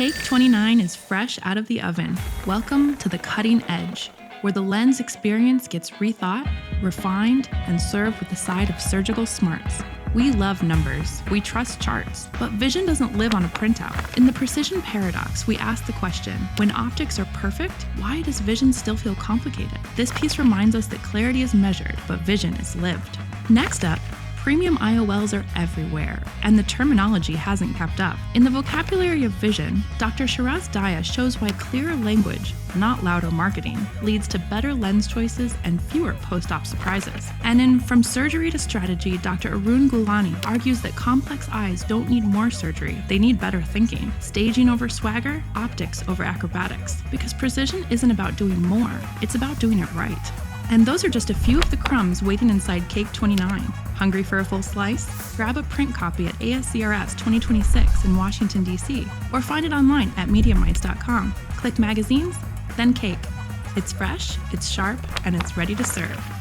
Cake 29 is fresh out of the oven. Welcome to the cutting edge, where the lens experience gets rethought, refined, and served with a side of surgical smarts. We love numbers, we trust charts, but vision doesn't live on a printout. In the precision paradox, we ask the question, when optics are perfect, why does vision still feel complicated? This piece reminds us that clarity is measured, but vision is lived. Next up, premium IOLs are everywhere, and the terminology hasn't kept up. In the vocabulary of vision, Dr. Shiraz Daya shows why clearer language, not louder marketing, leads to better lens choices and fewer post-op surprises. And in From Surgery to Strategy, Dr. Arun Gulani argues that complex eyes don't need more surgery, they need better thinking. Staging over swagger, optics over acrobatics. Because precision isn't about doing more, it's about doing it right. And those are just a few of the crumbs waiting inside Cake 29. Hungry for a full slice? Grab a print copy at ASCRS 2026 in Washington, D.C., or find it online at mediamites.com. Click magazines, then cake. It's fresh, it's sharp, and it's ready to serve.